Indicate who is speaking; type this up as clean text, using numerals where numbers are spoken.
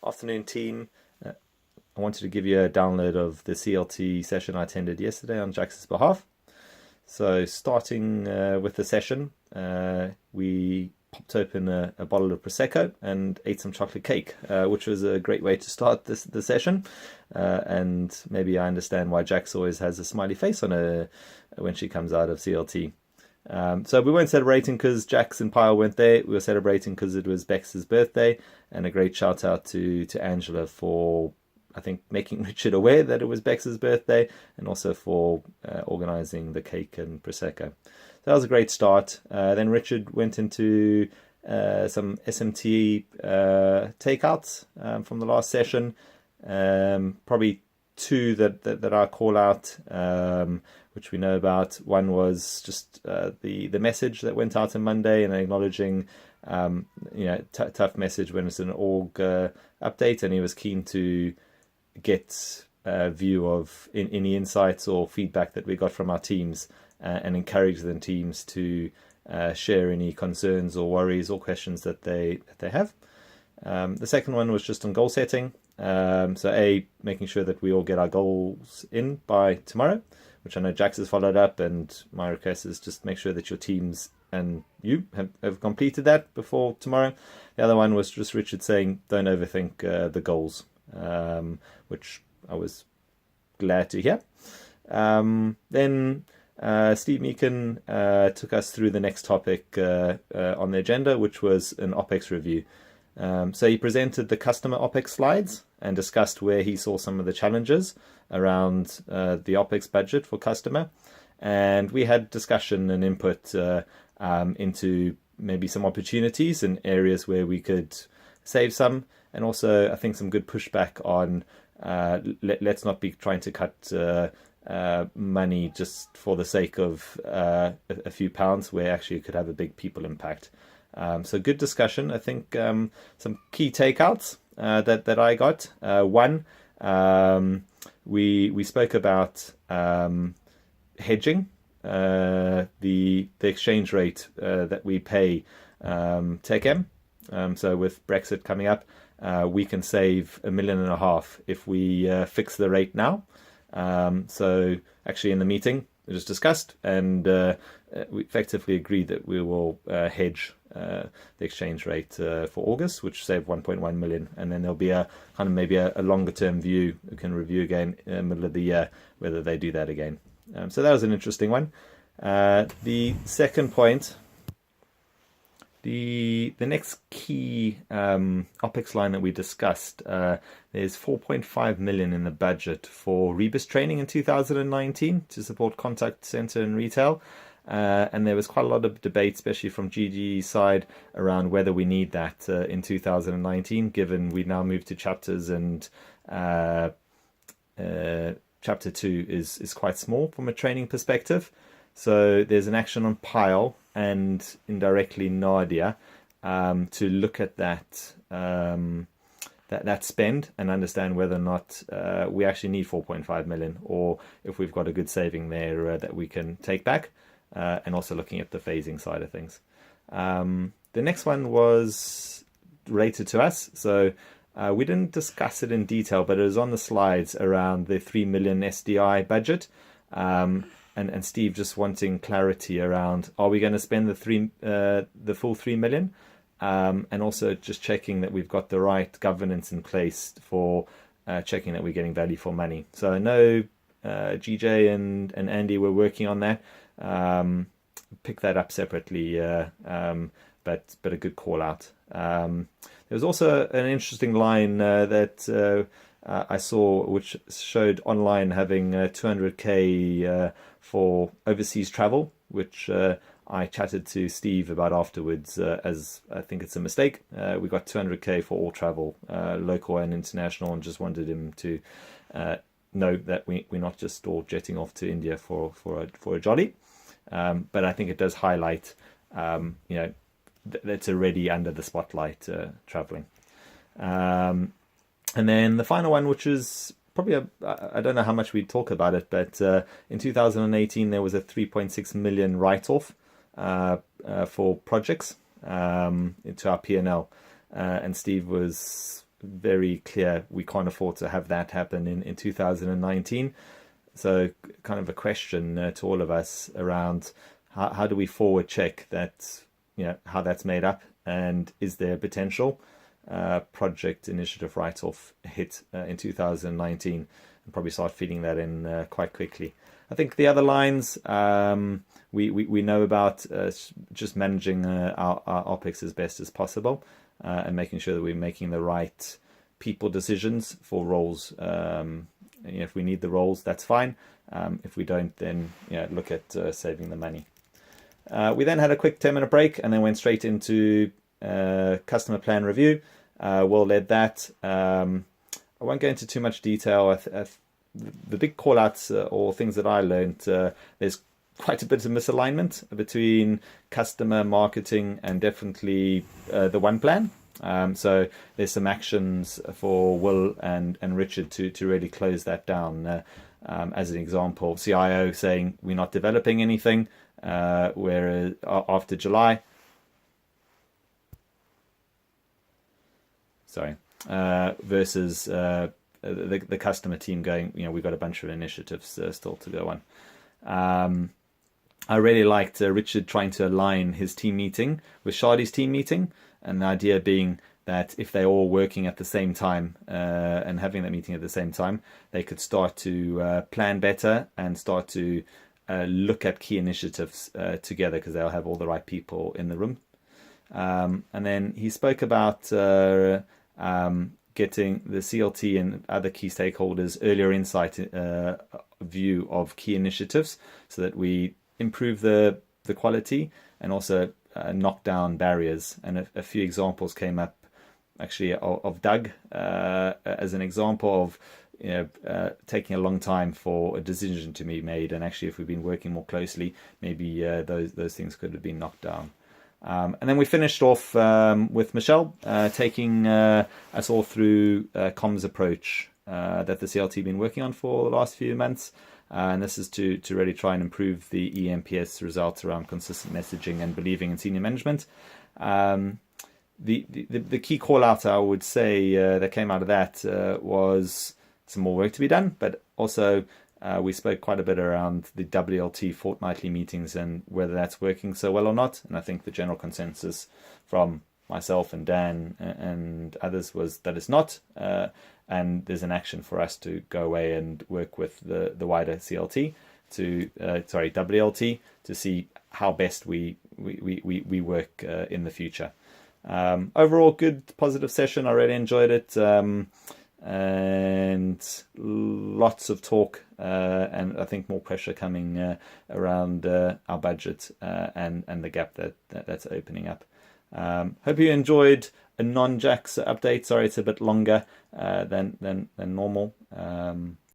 Speaker 1: Afternoon, team. I wanted to give you a download of the CLT session I attended yesterday on Jax's behalf. So starting with the session, we popped open a bottle of Prosecco and ate some chocolate cake, which was a great way to start the session. And maybe I understand why Jax always has a smiley face on her when she comes out of CLT. So we weren't celebrating because Jax and Pyle weren't there. We were celebrating because it was Bex's birthday, and a great shout out to Angela for, I think, making Richard aware that it was Bex's birthday, and also for organising the cake and Prosecco. So that was a great start. Then Richard went into some SMT takeouts from the last session. Probably two that I call out, which we know about. One was just the message that went out on Monday and acknowledging tough message when it's an org update, and he was keen to get a view of any insights or feedback that we got from our teams, and encourage the teams to share any concerns or worries or questions that they have. The second one was just on goal setting. So making sure that we all get our goals in by tomorrow, which I know Jax has followed up, and my request is just make sure that your teams and you have completed that before tomorrow. The other one was just Richard saying don't overthink the goals, which I was glad to hear. Then Steve Meakin took us through the next topic on the agenda, which was an OPEX review. So he presented the customer OPEX slides and discussed where he saw some of the challenges around the OPEX budget for customer. And we had discussion and input into maybe some opportunities and areas where we could save some. And also, I think, some good pushback on let's not be trying to cut money just for the sake of a few pounds, where actually it could have a big people impact. So good discussion. I think some key takeouts that I got. One, we spoke about hedging the exchange rate that we pay TechM. So with Brexit coming up, we can save £1.5 million if we fix the rate now. So actually in the meeting it was discussed, and we effectively agreed that we will hedge the exchange rate for August, which saved 1.1 million, and then there'll be a kind of maybe a longer term view. We can review again in the middle of the year whether they do that again. So that was an interesting one. The second point, the next key OPEX line that we discussed, there's 4.5 million in the budget for Rebus training in 2019 to support contact center and retail. And there was quite a lot of debate, especially from GG's side, around whether we need that in 2019, given we now move to chapters, and chapter 2 is quite small from a training perspective. So there's an action on Pyle and indirectly Nadia to look at that that spend and understand whether or not we actually need 4.5 million, or if we've got a good saving there that we can take back. And also looking at the phasing side of things. The next one was related to us. So we didn't discuss it in detail, but it was on the slides around the 3 million SDI budget. And Steve just wanting clarity around, are we going to spend the full 3 million? And also just checking that we've got the right governance in place for checking that we're getting value for money. So I know GJ and Andy were working on that. Pick that up separately, but a good call out. There was also an interesting line that I saw, which showed online having 200k for overseas travel, which I chatted to Steve about afterwards, as I think it's a mistake. We got 200k for all travel, local and international, and just wanted him to know that we're not just all jetting off to India for a jolly. But I think it does highlight, that's already under the spotlight traveling. And then the final one, which is probably, I don't know how much we talk about it, but in 2018 there was a 3.6 million write-off for projects into our P&L. And Steve was very clear we can't afford to have that happen in 2019. So kind of a question to all of us around how do we forward check that, how that's made up, and is there potential project initiative write-off hit in 2019, and probably start feeding that in quite quickly. I think the other lines we know about just managing our OPEX as best as possible and making sure that we're making the right people decisions for roles. If we need the roles, that's fine. If we don't, then look at saving the money. We then had a quick 10-minute break and then went straight into customer plan review. Will led that. I won't go into too much detail. The big call-outs or things that I learned, there's quite a bit of misalignment between customer marketing and definitely the one plan. So there's some actions for Will and Richard to really close that down. As an example, CIO saying we're not developing anything, whereas after July, versus the customer team going, we've got a bunch of initiatives still to go on. I really liked Richard trying to align his team meeting with Shadi's team meeting, and the idea being that if they're all working at the same time and having that meeting at the same time, they could start to plan better and start to look at key initiatives together, because they'll have all the right people in the room. And then he spoke about getting the CLT and other key stakeholders earlier insight view of key initiatives, so that we improve the quality and also knock down barriers. And a few examples came up actually of Doug as an example of taking a long time for a decision to be made, and actually if we've been working more closely, maybe those things could have been knocked down. And then we finished off with Michelle taking us all through comms approach that the CLT been working on for the last few months. And this is to really try and improve the EMPS results around consistent messaging and believing in senior management. The key call out I would say that came out of that was some more work to be done, but also we spoke quite a bit around the WLT fortnightly meetings and whether that's working so well or not. And I think the general consensus from myself and Dan and others was that it's not. And there's an action for us to go away and work with the wider CLT WLT to see how best we work in the future. Overall, good positive session. I really enjoyed it. And lots of talk and I think more pressure coming around our budget and the gap that's opening up. Hope you enjoyed a non-Jax update. Sorry, it's a bit longer than normal.